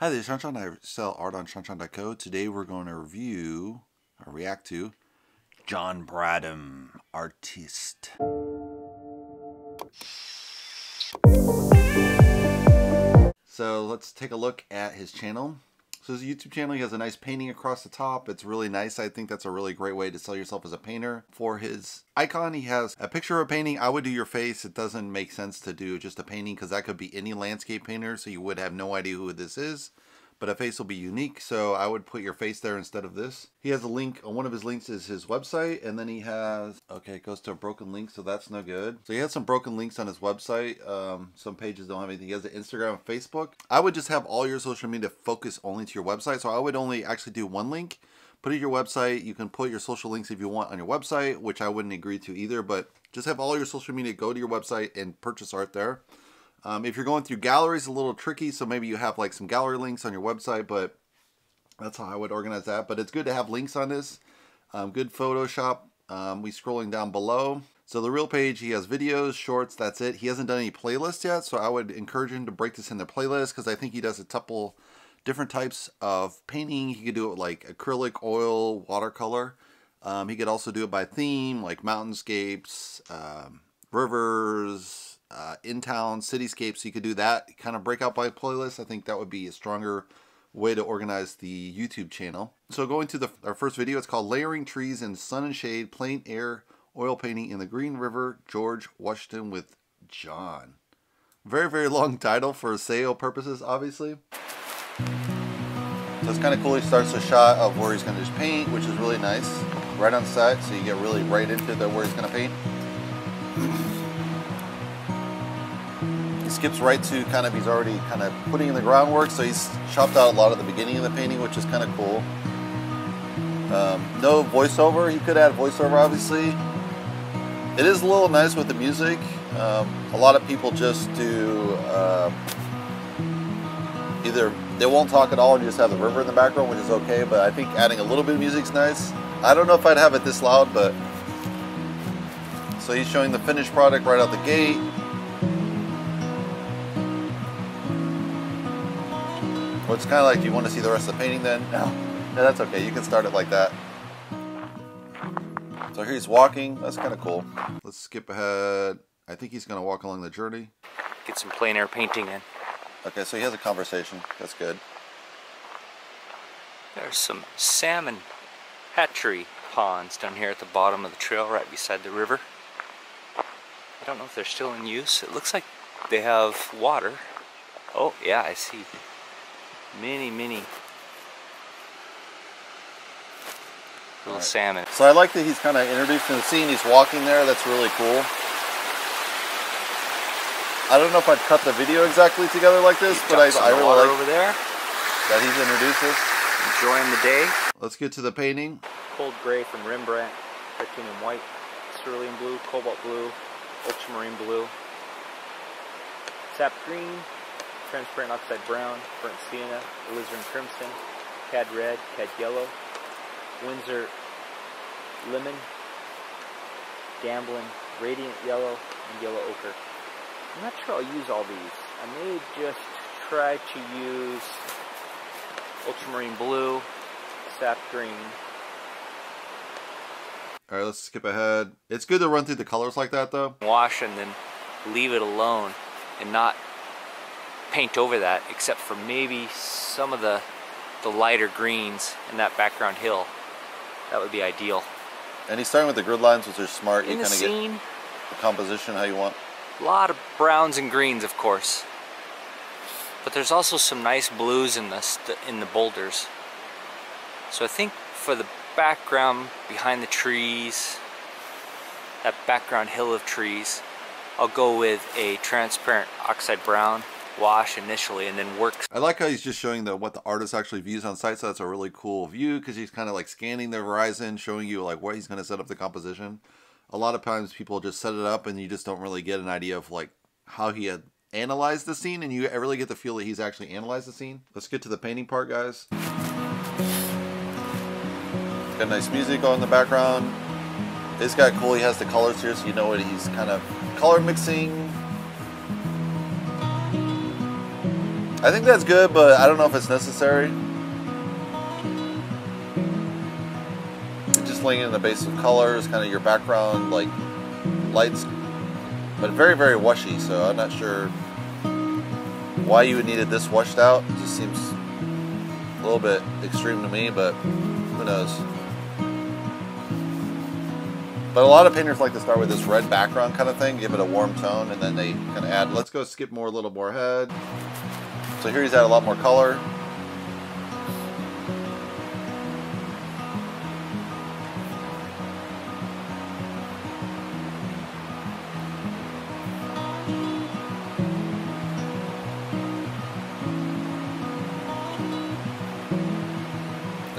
Hi, this is Shanshan. I sell art on Shanshan.co. Today we're going to review, or react to, John Bradham, artist. So let's take a look at his channel. So his YouTube channel, he has a nice painting across the top. It's really nice. I think that's a really great way to sell yourself as a painter. For his icon, he has a picture of a painting. I would do your face. It doesn't make sense to do just a painting because that could be any landscape painter, so you would have no idea who this is. But a face will be unique, so I would put your face there instead of this. He has a link, one of his links is his website, and then he has, okay, it goes to a broken link, so that's no good. So he has some broken links on his website. Some pages don't have anything. He has an Instagram and Facebook. I would just have all your social media focus only to your website, so I would only actually do one link. Put it your website. You can put your social links if you want on your website, which I wouldn't agree to either, but just have all your social media go to your website and purchase art there. If you're going through galleries, a little tricky, so maybe you have like some gallery links on your website, but that's how I would organize that. But it's good to have links on this. Good Photoshop. We scrolling down below. So the real page, he has videos, shorts, that's it. He hasn't done any playlists yet, so I would encourage him to break this into playlists because I think he does a couple different types of painting. He could do it like acrylic, oil, watercolor. He could also do it by theme, like mountainscapes, rivers, in-town cityscapes. So you could do that kind of breakout by playlist. I think that would be a stronger way to organize the YouTube channel. So going to our first video, it's called Layering Trees in Sun and Shade, Plain Air, Oil Painting in the Green River, George Washington with John. Very, very long title for SEO purposes, obviously. So it's kind of cool. He starts a shot of where he's going to just paint, which is really nice. Right on set, so you get really right into where he's going to paint. Skips right to kind of, he's already kind of putting in the groundwork, so he's chopped out a lot of the beginning of the painting, which is kind of cool. No voiceover. He could add voiceover, obviously. It is a little nice with the music. A lot of people just do either they won't talk at all and you just have the river in the background, which is okay, but I think adding a little bit of music is nice. I don't know if I'd have it this loud, but so he's showing the finished product right out the gate. Well, it's kind of like, do you want to see the rest of the painting then? No. Yeah, that's okay. You can start it like that. So here he's walking. That's kind of cool. Let's skip ahead. I think he's going to walk along the journey. Get some plein air painting in. Okay, so he has a conversation. That's good. There's some salmon hatchery ponds down here at the bottom of the trail right beside the river. I don't know if they're still in use. It looks like they have water. Oh, yeah, I see. Many little salmon. So I like that he's kind of introduced in the scene. He's walking there. That's really cool. I don't know if I'd cut the video exactly together like this, but I really like over there that he's introduced us. Enjoying the day. Let's get to the painting. Cold gray from Rembrandt, titanium white, cerulean blue, cobalt blue, ultramarine blue, sap green, transparent oxide brown, burnt sienna, alizarin crimson, cad red, cad yellow, Windsor lemon, Gamblin radiant yellow, and yellow ochre. I'm not sure I'll use all these. I may just try to use ultramarine blue, sap green. Alright, let's skip ahead. It's good to run through the colors like that though. Wash and then leave it alone and not paint over that, except for maybe some of the lighter greens in that background hill. That would be ideal. And he's starting with the grid lines, which are smart. In you the kind of scene, get the composition how you want. a lot of browns and greens, of course, but there's also some nice blues in the boulders. So I think for the background behind the trees, that background hill of trees, I'll go with a transparent oxide brown wash initially and then work. I like how he's just showing what the artist actually views on site, so that's a really cool view because he's kind of like scanning the horizon, showing you like where he's going to set up the composition. A lot of times people just set it up and you just don't really get an idea of like how he had analyzed the scene, and you really get the feel that he's actually analyzed the scene. Let's get to the painting part, guys. Got nice music on in the background. This guy cool, he has the colors here so you know what he's kind of color mixing. I think that's good, but I don't know if it's necessary. Just laying in the base of colors, kind of your background, like lights, but very, very washy, so I'm not sure why you would need it this washed out. It just seems a little bit extreme to me, but who knows. But a lot of painters like to start with this red background kind of thing, give it a warm tone, and then they kind of add. Let's go skip a little more ahead. So here he's added a lot more color.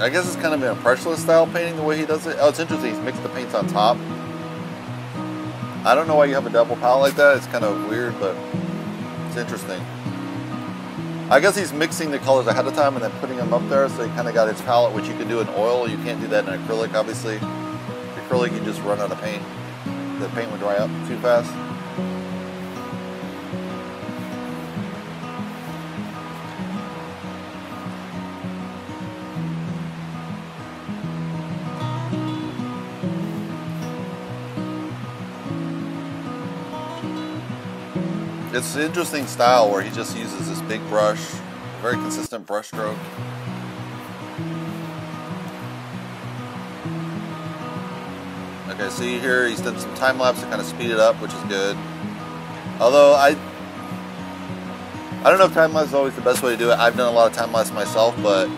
I guess it's kind of an impressionist style painting the way he does it. Oh, it's interesting. He's mixed the paints on top. I don't know why you have a double palette like that. It's kind of weird, but it's interesting. I guess he's mixing the colors ahead of time and then putting them up there, so he kind of got his palette, which you can do in oil. You can't do that in acrylic, obviously. Acrylic, you just run out of paint. The paint would dry up too fast. It's an interesting style where he just uses this big brush, very consistent brush stroke. Okay, so you hear he's done some time lapse to kind of speed it up, which is good. Although I don't know if time lapse is always the best way to do it. I've done a lot of time lapse myself, but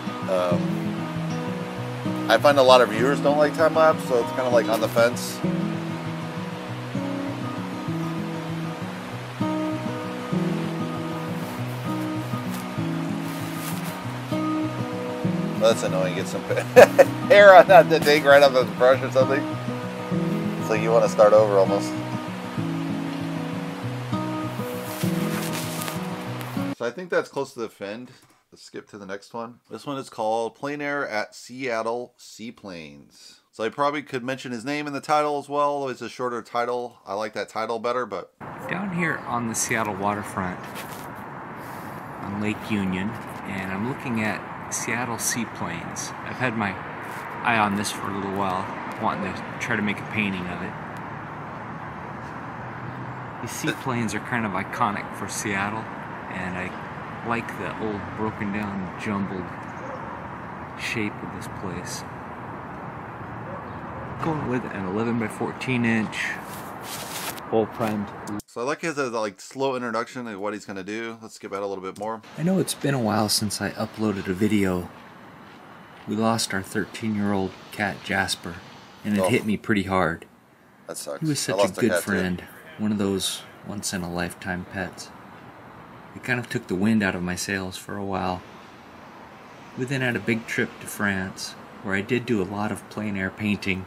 I find a lot of viewers don't like time lapse, so it's kind of like on the fence. That's annoying. Get some hair on that thing right off the brush or something. It's like you want to start over almost. So I think that's close to the Fend. Let's skip to the next one. This one is called Plein Air at Seattle Seaplanes. So I probably could mention his name in the title as well. It's a shorter title. I like that title better, but... Down here on the Seattle waterfront on Lake Union, and I'm looking at Seattle Seaplanes. I've had my eye on this for a little while, wanting to try to make a painting of it. These seaplanes are kind of iconic for Seattle, and I like the old broken down, jumbled shape of this place. Going with an 11 by 14 inch full primed. So I like his like slow introduction of what he's going to do. Let's skip out a little bit more. I know it's been a while since I uploaded a video. We lost our 13-year-old cat Jasper, and it hit me pretty hard. That sucks. He was such a good friend, one of those once-in-a-lifetime pets. It kind of took the wind out of my sails for a while. We then had a big trip to France, where I did do a lot of plein air painting,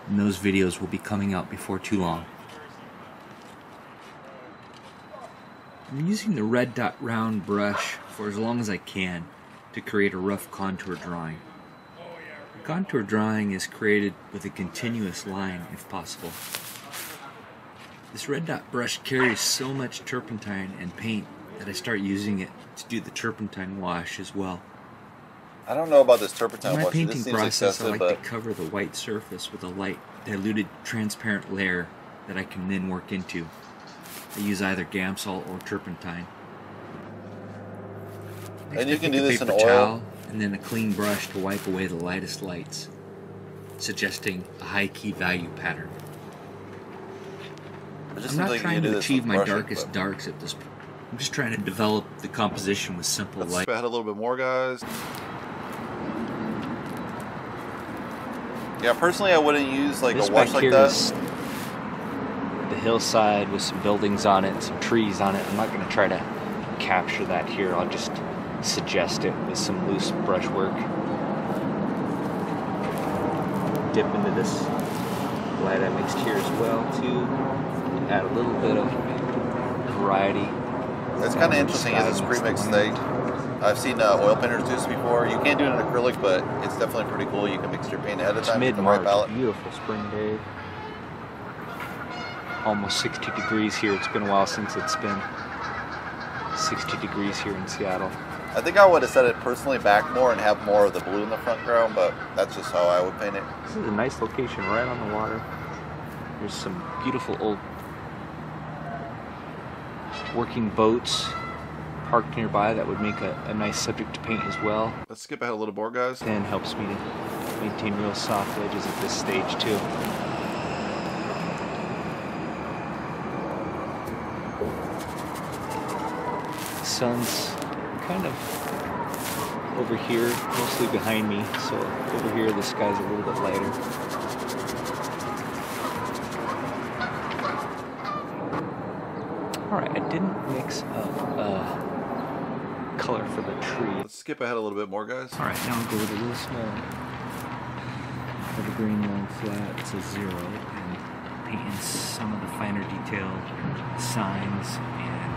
and those videos will be coming out before too long. I'm using the red dot round brush for as long as I can to create a rough contour drawing. The contour drawing is created with a continuous line if possible. This red dot brush carries so much turpentine and paint that I start using it to do the turpentine wash as well. I don't know about this turpentine wash. In my painting process, I like but... to cover the white surface with a light, diluted, transparent layer that I can then work into. I use either Gamsol or turpentine. Next, and you can do this in oil. oil. And then a clean brush to wipe away the lightest lights, suggesting a high key value pattern. I'm not trying to achieve my darkest darks at this point. I'm just trying to develop the composition with simple light. Let's add a little bit more, guys. Yeah, personally, I wouldn't use like a wash like that. The hillside with some buildings on it, some trees on it. I'm not going to try to capture that here. I'll just suggest it with some loose brushwork. Dip into this light I mixed here as well too. Add a little bit of variety. It's kind of interesting as it's pre-mixed thing. I've seen oil painters do this before. You can't do it in acrylic, but it's definitely pretty cool. You can mix your paint ahead of time with the right palette. Beautiful spring day. Almost 60 degrees here. It's been a while since it's been 60 degrees here in Seattle. I think I would have set it personally back more and have more of the blue in the front ground, but that's just how I would paint it. This is a nice location right on the water. There's some beautiful old working boats parked nearby that would make a nice subject to paint as well. Let's skip ahead a little more, guys. And helps me to maintain real soft edges at this stage too. The sun's kind of over here, mostly behind me, so over here the sky's a little bit lighter. Alright, I didn't mix up color for the tree. Let's skip ahead a little bit more, guys. Alright, now I'll go with a little small evergreen long flat. It's a 0, and painting some of the finer detailed signs and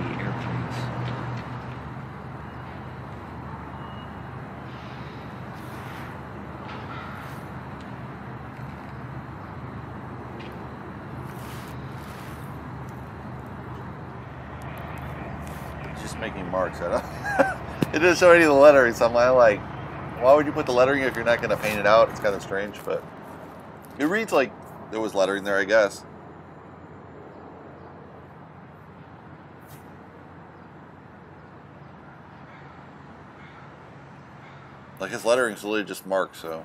the airplanes. Just making marks. I don't. It didn't show any of the lettering, so I'm like, why would you put the lettering if you're not going to paint it out? It's kind of strange, but it reads like there was lettering there, I guess. Like his lettering's literally just marked, so.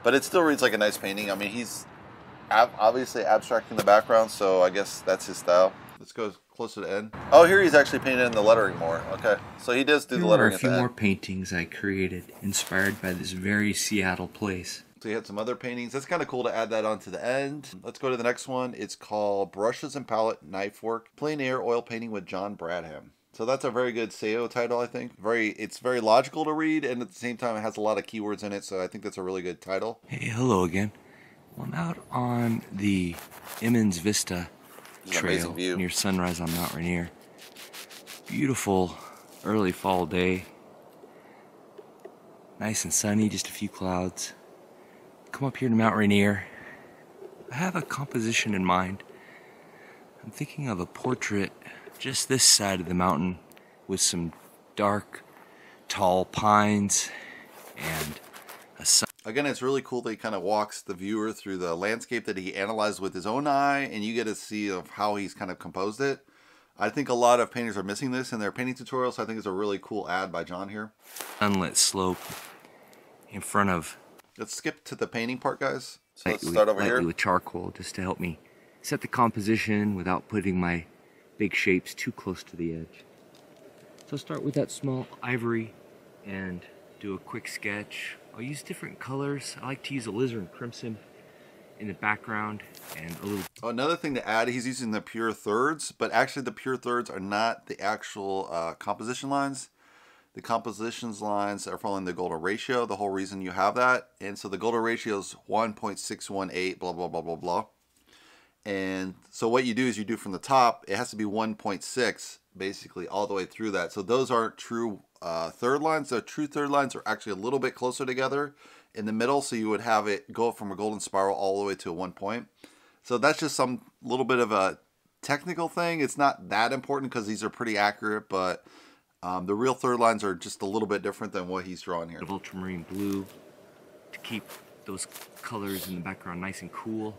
But it still reads like a nice painting. I mean, he's obviously abstracting the background, so I guess that's his style. Let's go closer to end. Oh, here he's actually painted in the lettering more. Okay, so he does do the lettering at the end. Here are a few more paintings I created, inspired by this very Seattle place. So he had some other paintings. That's kind of cool to add that on to the end. Let's go to the next one. It's called Brushes and Palette Knife Work, Plein Air Oil Painting with John Bradham. So that's a very good SEO title, I think. It's very logical to read, and at the same time it has a lot of keywords in it, so I think that's a really good title. Hey, hello again. Well, I'm out on the Emmons Vista Trail near sunrise on Mount Rainier. Beautiful early fall day. Nice and sunny, just a few clouds. Come up here to Mount Rainier. I have a composition in mind. I'm thinking of a portrait just this side of the mountain with some dark, tall pines and a sun. Again, it's really cool that he kind of walks the viewer through the landscape that he analyzed with his own eye, and you get to see of how he's kind of composed it. I think a lot of painters are missing this in their painting tutorials, so I think it's a really cool ad by John here. Sunlit slope in front of. Let's skip to the painting part, guys. So let's start over here. With charcoal, just to help me set the composition without putting my big shapes too close to the edge. So I'll start with that small ivory and do a quick sketch. I'll use different colors. I like to use alizarin crimson in the background and a little. Oh, another thing to add, he's using the pure thirds, but actually the pure thirds are not the actual composition lines. The compositions lines are following the Golden ratio, the whole reason you have that. And so the Golden ratio is 1.618, blah, blah, blah, blah, blah. And so what you do is you do from the top, it has to be 1.6 basically all the way through that. So those aren't true third lines. The true third lines are actually a little bit closer together in the middle. So you would have it go from a golden spiral all the way to a 1 point. So that's just some little bit of a technical thing. It's not that important because these are pretty accurate, but the real third lines are just a little bit different than what he's drawing here. Of ultramarine blue to keep those colors in the background nice and cool.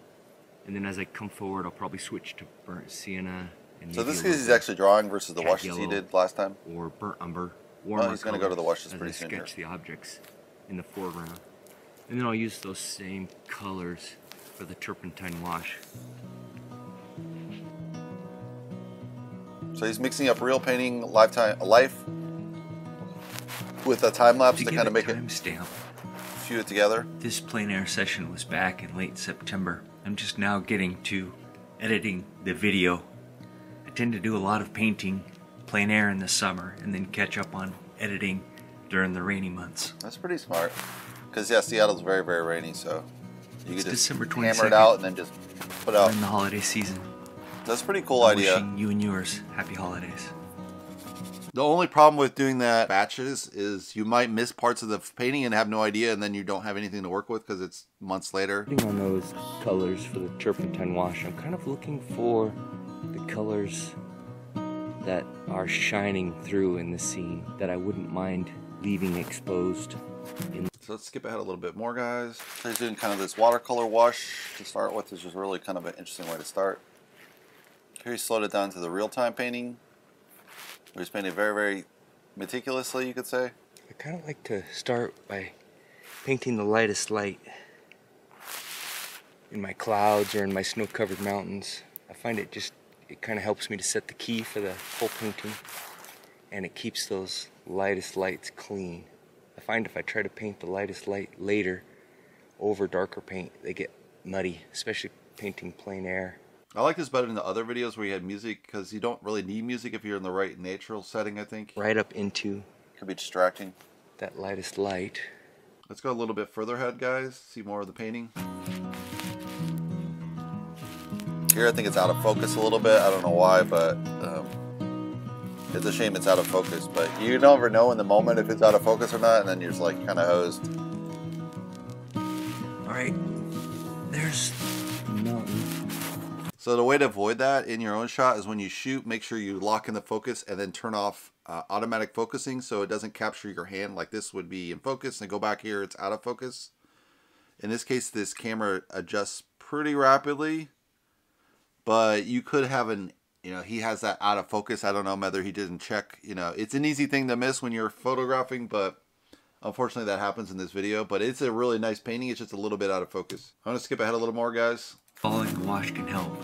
And then as I come forward, I'll probably switch to burnt sienna. And so this is he's actually drawing versus the washes he did last time? Or burnt umber. Oh, he's going to go to the washes pretty soon here. Sketch the objects in the foreground. And then I'll use those same colors for the turpentine wash. So he's mixing up real painting, life with a time lapse to kind of make it fuse it together. This plein air session was back in late September. I'm just now getting to editing the video. I tend to do a lot of painting plein air in the summer and then catch up on editing during the rainy months. That's pretty smart. Because yeah, Seattle's very, very rainy, so you can just December 22nd, hammer it out and then just put out. In the holiday season. That's a pretty cool idea. Wishing you and yours happy holidays. The only problem with doing that batches is you might miss parts of the painting and have no idea, and then you don't have anything to work with because it's months later. Putting on those colors for the turpentine wash, I'm kind of looking for the colors that are shining through in the scene that I wouldn't mind leaving exposed. So let's skip ahead a little bit more, guys. So he's doing kind of this watercolor wash to start with, which is really kind of an interesting way to start. Here he slowed it down to the real-time painting. He's painting very, very meticulously, you could say. I kind of like to start by painting the lightest light in my clouds or in my snow-covered mountains. I find it kind of helps me to set the key for the whole painting, and it keeps those lightest lights clean. I find if I try to paint the lightest light later over darker paint, they get muddy, especially painting plein air. I like this better than the other videos where you had music, because you don't really need music if you're in the right natural setting, I think. Right up into Could be distracting. that lightest light. Let's go a little bit further ahead, guys. See more of the painting. Here I think it's out of focus a little bit. I don't know why, but it's a shame it's out of focus. But you never know in the moment if it's out of focus or not, and then you're just like kind of hosed. Alright, there's the mountain. So the way to avoid that in your own shot is when you shoot, make sure you lock in the focus and then turn off automatic focusing so it doesn't capture your hand. Like this would be in focus, and go back here, it's out of focus. In this case, this camera adjusts pretty rapidly. But you could have he has that out of focus. I don't know whether he didn't check. It's an easy thing to miss when you're photographing, but unfortunately that happens in this video. But it's a really nice painting. It's just a little bit out of focus. I'm going to skip ahead a little more, guys. Following the wash can help.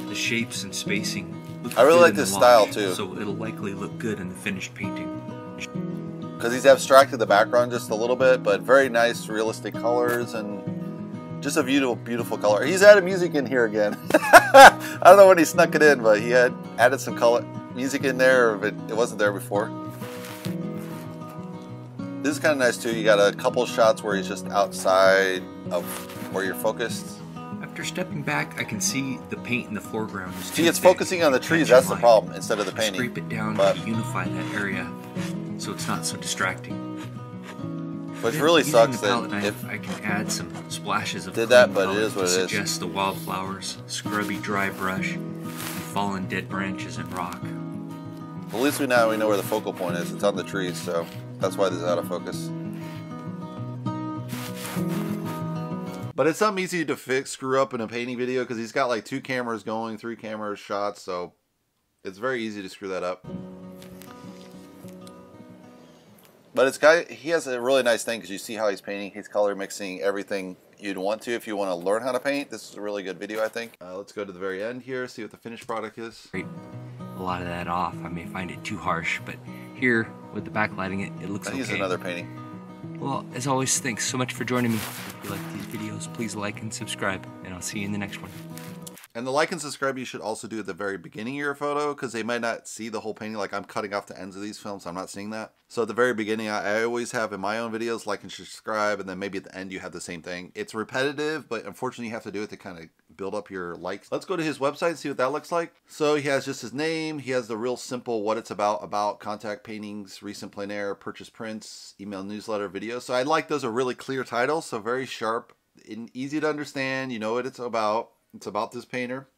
The shapes and spacing look I really good like in the this wash, style too. so it'll likely look good in the finished painting. Because he's abstracted the background just a little bit, but very nice, realistic colors and just a beautiful, beautiful color. He's added music in here again. I don't know when he snuck it in, but he had added some color music in there, but it wasn't there before. This is kind of nice too. You got a couple shots where he's just outside of where you're focused. After stepping back, I can see the paint in the foreground. See, it's focusing on the trees. That's the problem instead of the painting. Scrape it down but, to unify that area so it's not so distracting. Which really sucks that if I can add some splashes of did that, but color it is what to it is. suggest the wildflowers, scrubby dry brush, and fallen dead branches and rock. At least we know where the focal point is. It's on the trees, so that's why this is out of focus. But it's something easy to screw up in a painting video because he's got like 2 cameras going, 3 cameras shots, so it's very easy to screw that up. But he has a really nice thing because you see how he's painting. He's color mixing everything you'd want to if you want to learn how to paint. This is a really good video, I think. Let's go to the very end here, see what the finished product is. Scrape a lot of that off. I may find it too harsh, but here, with the backlighting, it looks okay. I think it's another painting. Well, as always, thanks so much for joining me. If you like these videos, please like and subscribe, and I'll see you in the next one. And the like and subscribe you should also do at the very beginning of your photo because they might not see the whole painting. Like I'm cutting off the ends of these films, so I'm not seeing that. So at the very beginning, I always have in my own videos like and subscribe, and then maybe at the end you have the same thing. It's repetitive, but unfortunately you have to do it to kind of build up your likes. Let's go to his website and see what that looks like. So he has just his name. He has the real simple what it's about contact paintings, recent plein air, purchase prints, email newsletter, videos. So I like those are really clear titles, so very sharp and easy to understand. You know what it's about. It's about this painter.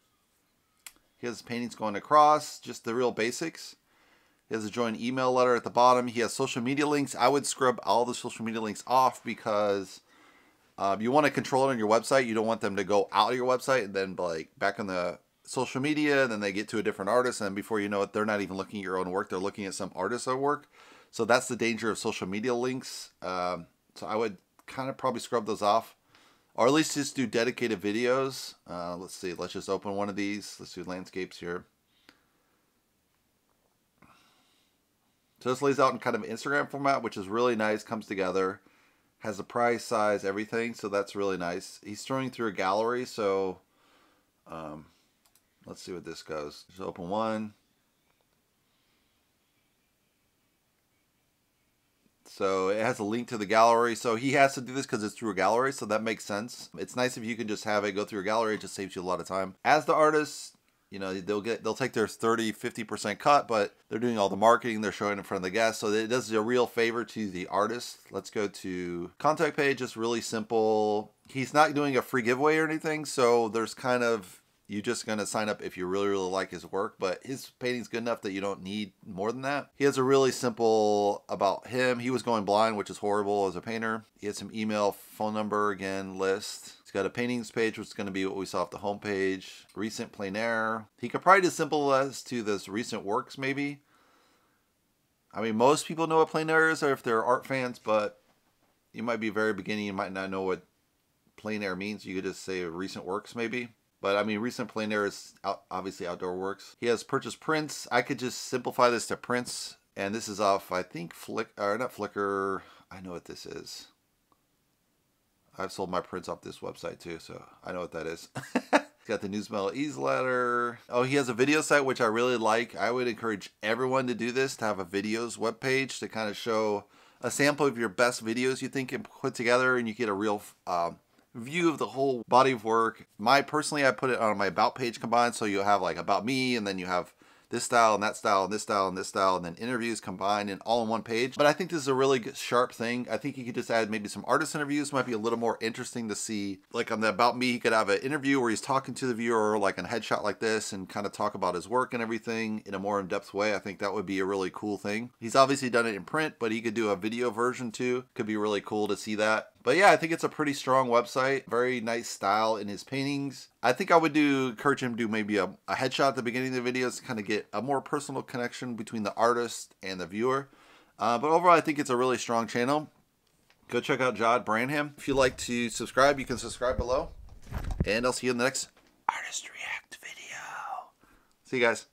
He has paintings going across, just the real basics. He has a join email letter at the bottom. He has social media links. I would scrub all the social media links off because you want to control it on your website. You don't want them to go out of your website and then like back on the social media, and then they get to a different artist, and before you know it, they're not even looking at your own work. They're looking at some artist's work. So that's the danger of social media links. So I would kind of probably scrub those off. Or at least just do dedicated videos. Let's see. Let's just open one of these. Let's do landscapes here. So this lays out in kind of Instagram format, which is really nice. Comes together. Has the price, size, everything. So that's really nice. He's throwing through a gallery. So let's see what this goes. Just open one. So it has a link to the gallery. So he has to do this because it's through a gallery. So that makes sense. It's nice if you can just have it go through a gallery. It just saves you a lot of time. As the artist, you know, they'll take their 30-50% cut, but they're doing all the marketing. They're showing in front of the guests. So it does a real favor to the artist. Let's go to contact page. It's really simple. He's not doing a free giveaway or anything. So there's kind of, You're just going to sign up if you really, really like his work, but his painting's good enough that you don't need more than that. He has a really simple about him. He was going blind, which is horrible as a painter. He has some email, phone number, again, list. He's got a paintings page, which is going to be what we saw off the homepage. Recent plein air. He could probably do simple as to this recent works, maybe. I mean, most people know what plein air is, or if they're art fans, but you might be very beginning. You might not know what plein air means. You could just say recent works, maybe. But I mean, recent plein air is obviously outdoor works. He has purchased prints. I could just simplify this to prints. And this is off, I think, not Flickr. I know what this is. I've sold my prints off this website too, so I know what that is. He's got the Newsmail e-letter. Oh, he has a video site, which I really like. I would encourage everyone to do this, to have a videos webpage to kind of show a sample of your best videos you think you can put together, and you get a real view of the whole body of work. Personally, I put it on my about page combined, so you'll have like about me, and then you have this style and that style and this style and this style, and then interviews combined and all in one page. But I think this is a really good, sharp thing. I think you could just add maybe some artist interviews. Might be a little more interesting to see. Like on the about me, he could have an interview where he's talking to the viewer, like a headshot like this, and kind of talk about his work and everything in a more in-depth way. I think that would be a really cool thing. He's obviously done it in print, but he could do a video version too. Could be really cool to see that. But yeah, I think it's a pretty strong website. Very nice style in his paintings. I think I would encourage him to do maybe a headshot at the beginning of the videos to kind of get a more personal connection between the artist and the viewer. But overall, I think it's a really strong channel. Go check out Jod Branham. If you'd like to subscribe, you can subscribe below. And I'll see you in the next Artist React video. See you guys.